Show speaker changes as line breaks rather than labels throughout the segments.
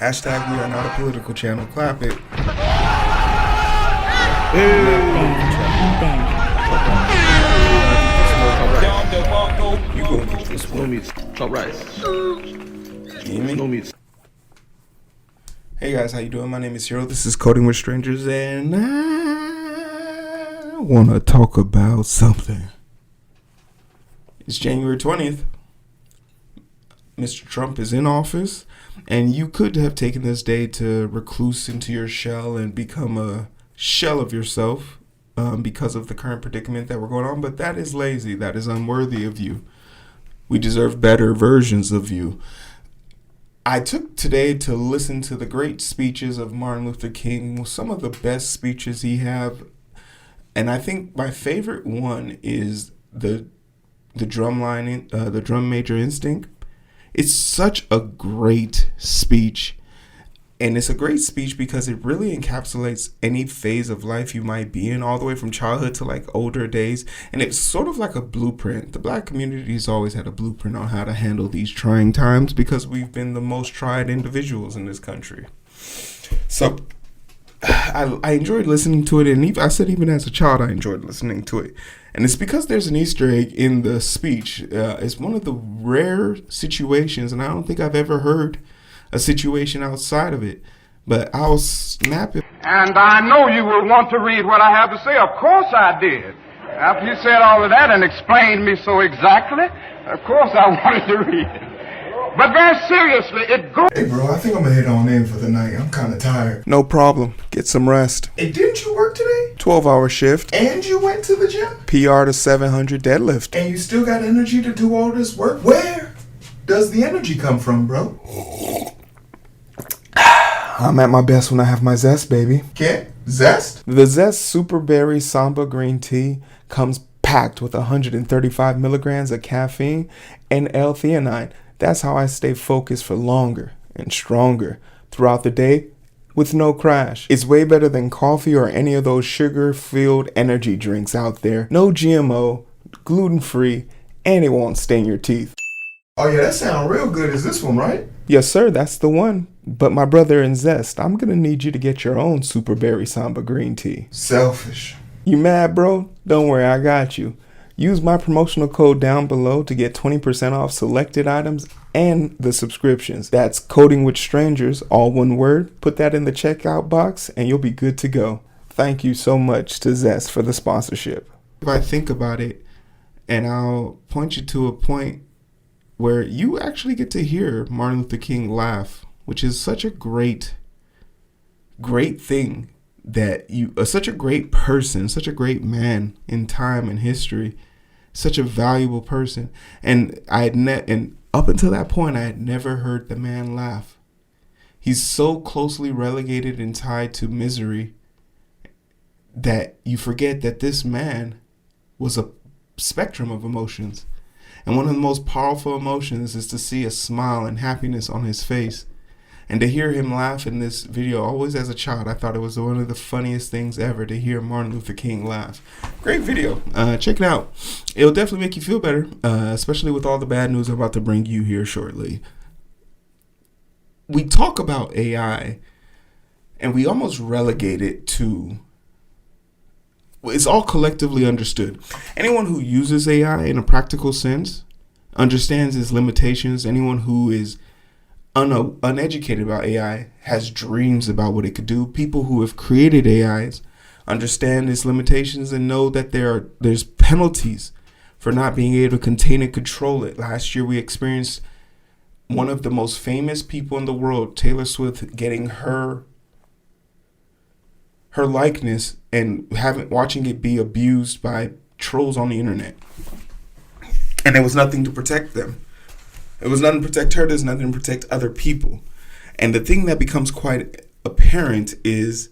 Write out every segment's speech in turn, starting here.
Hashtag we are not a political channel. Clap it. You gonna get this one.
No meat, chop rice. No meat.
Hey guys, how you doing? My name is Hero. This is Coding with Strangers, and I want to talk about something. It's January 20th. Mr. Trump is in office, and you could have taken this day to recluse into your shell and become a shell of yourself because of the current predicament that we're going on, but that is lazy. That is unworthy of you. We deserve better versions of you. I took today to listen to the great speeches of Martin Luther King, some of the best speeches he had, and I think my favorite one is the drum major instinct. It's such a great speech, and it's a great speech because it really encapsulates any phase of life you might be in, all the way from childhood to like older days. And it's sort of like a blueprint. The Black community has always had a blueprint on how to handle these trying times because we've been the most tried individuals in this country. So I enjoyed listening to it, and I said even as a child I enjoyed listening to it. And it's because there's an Easter egg in the speech. It's one of the rare situations, and I don't think I've ever heard a situation outside of it, but I'll snap it.
And I know you will want to read what I have to say. Of course I did. After you said all of that and explained me so exactly, of course I wanted to read it. But very seriously, it goes...
Hey bro, I think I'm gonna head on in for the night. I'm kind of tired. No problem. Get some rest. Hey, didn't you work today? 12-hour shift. And you went to the gym? PR to 700 deadlift. And you still got energy to do all this work? Where does the energy come from, bro? I'm at my best when I have my Zest, baby. Get Zest? The Zest Super Berry Samba Green Tea comes packed with 135 milligrams of caffeine and L-theanine. That's how I stay focused for longer and stronger throughout the day with no crash. It's way better than coffee or any of those sugar-filled energy drinks out there. No GMO, gluten-free, and it won't stain your teeth. Oh yeah, that sounds real good. Is this one right? Yes, sir, that's the one. But my brother in Zest, I'm gonna need you to get your own Super Berry Samba Green Tea. Selfish. You mad, bro? Don't worry, I got you. Use my promotional code down below to get 20% off selected items and the subscriptions. That's Coding with Strangers, all one word. Put that in the checkout box and you'll be good to go. Thank you so much to Zest for the sponsorship. If I think about it, and I'll point you to a point where you actually get to hear Martin Luther King laugh, which is such a great thing that you are such a great person, such a great man in time and history, such a valuable person. And and up until that point, I had never heard the man laugh. He's so closely relegated and tied to misery that you forget that this man was a spectrum of emotions. And one of the most powerful emotions is to see a smile and happiness on his face. And to hear him laugh in this video, always as a child, I thought it was one of the funniest things ever to hear Martin Luther King laugh. Great video. Check it out. It'll definitely make you feel better, especially with all the bad news I'm about to bring you here shortly. We talk about AI, and we almost relegate it to... It's all collectively understood. Anyone who uses AI in a practical sense understands its limitations. Anyone who is uneducated about AI has dreams about what it could do. People who have created AIs understand its limitations and know that there's penalties for not being able to contain and control it. Last year we experienced one of the most famous people in the world, Taylor Swift, getting her likeness and watching it be abused by trolls on the internet. And there was nothing to protect them. There was nothing to protect her. There's nothing to protect other people. And the thing that becomes quite apparent is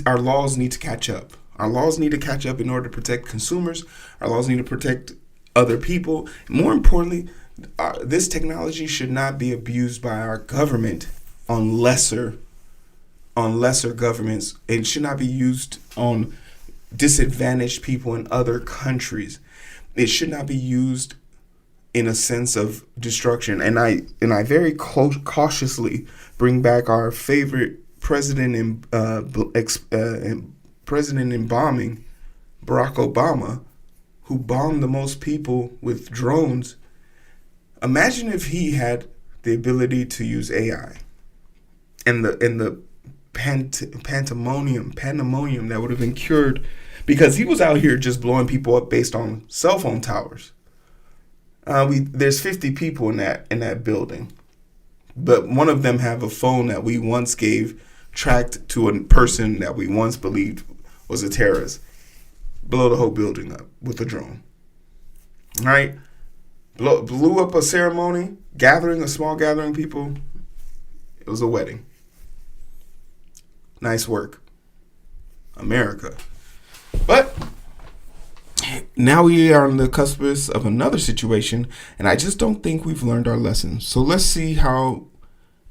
our laws need to catch up. Our laws need to catch up in order to protect consumers. Our laws need to protect other people. More importantly, this technology should not be abused by our government on lesser governments. It should not be used on disadvantaged people in other countries. It should not be used in a sense of destruction. And I very cautiously bring back our favorite president in president in bombing, Barack Obama, who bombed the most people with drones. Imagine if he had the ability to use AI and the pandemonium that would have been cured, because he was out here just blowing people up based on cell phone towers. There's 50 people in that building, but one of them have a phone that we once gave tracked to a person that we once believed was a terrorist. Blow the whole building up with a drone. All right? Blew up a ceremony, a small gathering of people. It was a wedding. Nice work, America. But now we are on the cusp of another situation, and I just don't think we've learned our lesson. So let's see how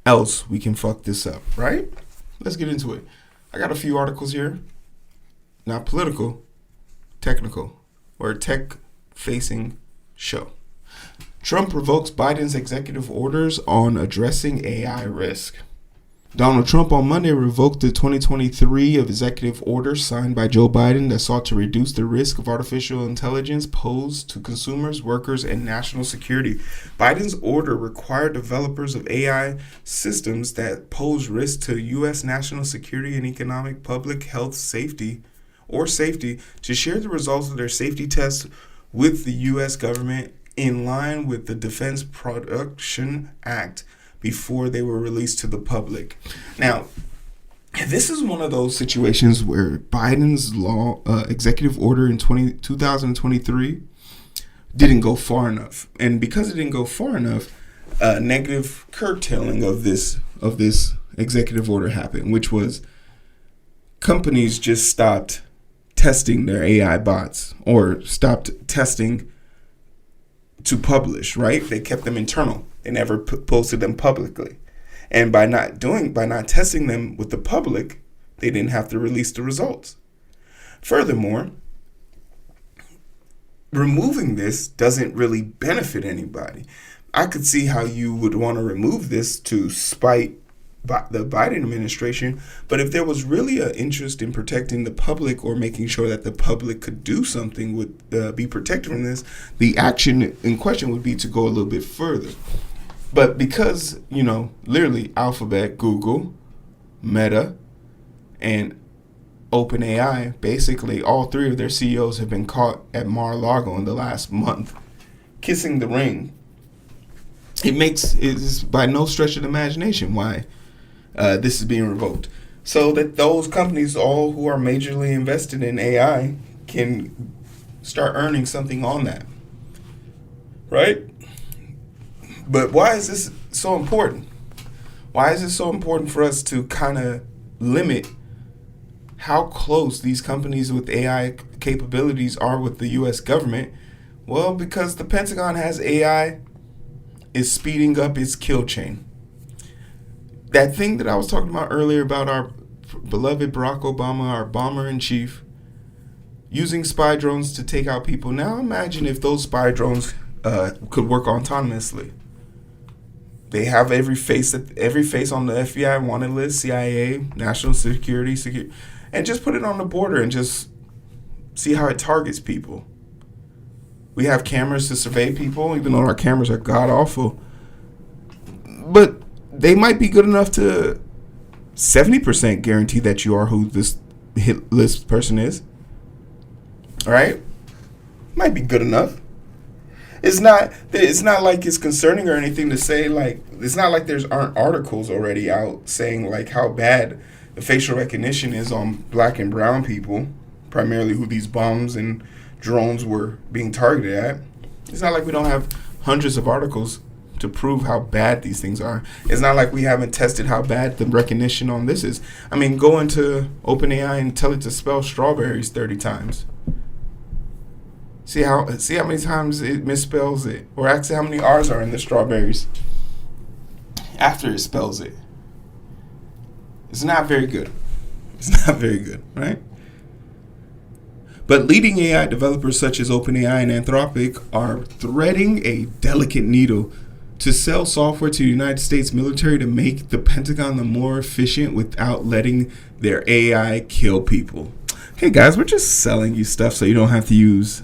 else we can fuck this up, right? Let's get into it. I got a few articles here. Not political, technical, or tech-facing show. Trump revokes Biden's executive orders on addressing AI risk. Donald Trump on Monday revoked the 2023 executive order signed by Joe Biden that sought to reduce the risk of artificial intelligence posed to consumers, workers, and national security. Biden's order required developers of AI systems that pose risk to U.S. national security and economic public health safety to share the results of their safety tests with the U.S. government in line with the Defense Production Act before they were released to the public. Now, this is one of those situations where Biden's executive order in 2023 didn't go far enough. And because it didn't go far enough, negative curtailing of this executive order happened, which was companies just stopped testing their AI bots or stopped testing to publish, right? They kept them internal. They never posted them publicly. And by not testing them with the public, they didn't have to release the results. Furthermore, removing this doesn't really benefit anybody. I could see how you would want to remove this to spite the Biden administration, but if there was really an interest in protecting the public or making sure that the public could do something would be protected from this, the action in question would be to go a little bit further. But because, literally Alphabet, Google, Meta, and OpenAI, basically all three of their CEOs have been caught at Mar-a-Lago in the last month, kissing the ring. It's by no stretch of the imagination why this is being revoked. So that those companies, all who are majorly invested in AI, can start earning something on that. Right? But why is this so important? Why is it so important for us to kind of limit how close these companies with AI capabilities are with the U.S. government? Well, because the Pentagon has AI is speeding up its kill chain. That thing that I was talking about earlier about our beloved Barack Obama, our bomber-in-chief, using spy drones to take out people. Now imagine if those spy drones could work autonomously. They have every face on the FBI wanted list, CIA, national security, and just put it on the border and just see how it targets people. We have cameras to survey people, even though our cameras are god-awful. But they might be good enough to 70% guarantee that you are who this hit list person is. All right? Might be good enough. It's not like it's concerning or anything to say, like, it's not like aren't articles already out saying, like, how bad the facial recognition is on black and brown people, primarily who these bombs and drones were being targeted at. It's not like we don't have hundreds of articles to prove how bad these things are. It's not like we haven't tested how bad the recognition on this is. I mean, go into OpenAI and tell it to spell strawberries 30 times. See how many times it misspells it, or actually how many R's are in the strawberries after it spells it. It's not very good. It's not very good, right? But leading AI developers such as OpenAI and Anthropic are threading a delicate needle to sell software to the United States military to make the Pentagon the more efficient without letting their AI kill people. Hey guys, we're just selling you stuff so you don't have to use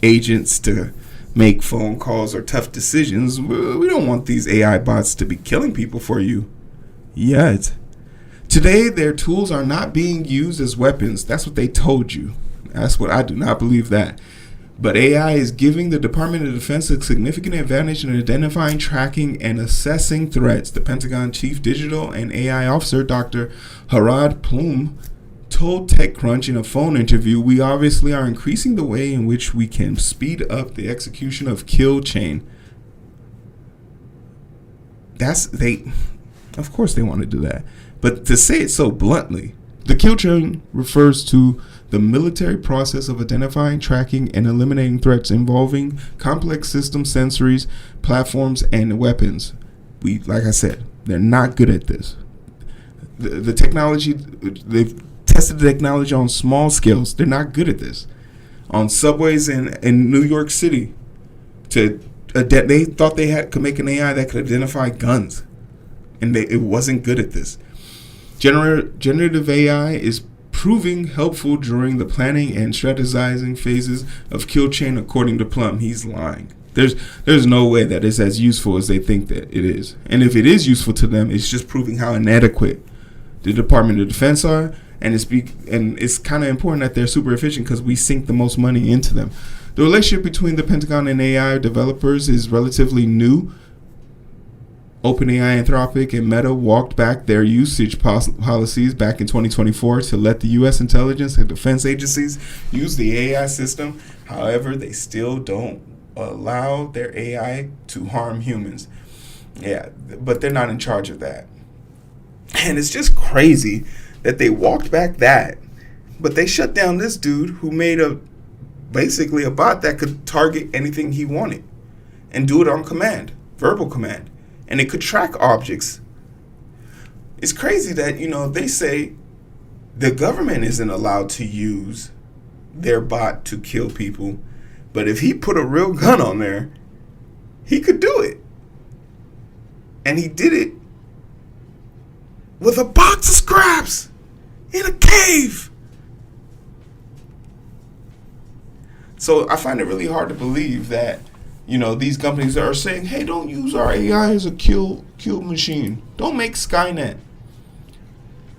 agents to make phone calls or tough decisions. We don't want these AI bots to be killing people for you yet. Today, their tools are not being used as weapons. That's what they told you. That's what I do not believe that. But AI is giving the Department of Defense a significant advantage in identifying, tracking, and assessing threats. The Pentagon Chief Digital and AI Officer, Dr. Harad Plum, told TechCrunch in a phone interview, "We obviously are increasing the way in which we can speed up the execution of kill chain." Of course they want to do that. But to say it so bluntly, the kill chain refers to the military process of identifying, tracking, and eliminating threats involving complex systems, sensories, platforms, and weapons. Like I said, they're not good at this. The technology, they've tested the technology on small scales. They're not good at this. On subways in New York City, they thought they could make an AI that could identify guns, and it wasn't good at this. Generative AI is proving helpful during the planning and strategizing phases of kill chain, according to Plum. He's lying. There's no way that it's as useful as they think that it is. And if it is useful to them, it's just proving how inadequate the Department of Defense are. And it's kind of important that they're super efficient because we sink the most money into them. The relationship between the Pentagon and AI developers is relatively new. OpenAI, Anthropic, and Meta walked back their usage policies back in 2024 to let the U.S. intelligence and defense agencies use the AI system. However, they still don't allow their AI to harm humans. Yeah, but they're not in charge of that. And it's just crazy that they walked back that, but they shut down this dude who made basically a bot that could target anything he wanted and do it on command, verbal command. And it could track objects. It's crazy that, they say the government isn't allowed to use their bot to kill people. But if he put a real gun on there, he could do it. And he did it with a box of scraps in a cave. So I find it really hard to believe that these companies are saying, hey, don't use our AI as a kill machine. Don't make Skynet.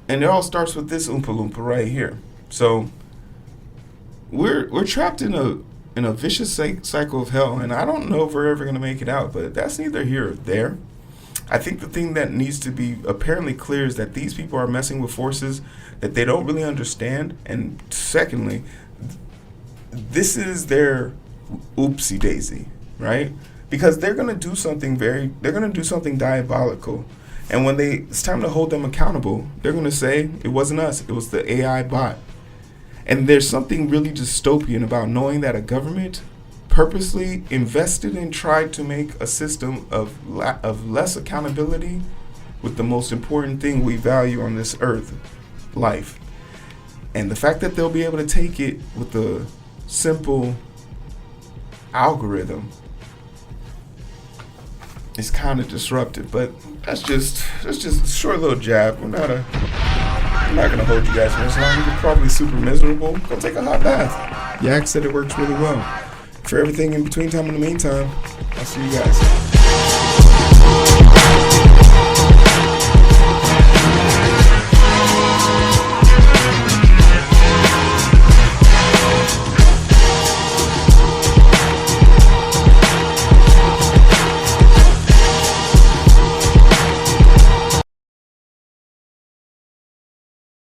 And it all starts with this Oompa Loompa right here. So we're trapped in a vicious cycle of hell, and I don't know if we're ever going to make it out, but that's neither here or there. I think the thing that needs to be apparently clear is that these people are messing with forces that they don't really understand. And secondly, this is their oopsie daisy. Right? Because they're going to do something diabolical. And when it's time to hold them accountable, they're going to say, it wasn't us, it was the AI bot. And there's something really dystopian about knowing that a government purposely invested and tried to make a system of less accountability with the most important thing we value on this earth, life. And the fact that they'll be able to take it with a simple algorithm is kind of disruptive, but that's just a short little jab. I'm not gonna hold you guys for this long. You're probably super miserable. Go take a hot bath. Yak said it works really well. For everything in between time and the meantime, I'll see you guys.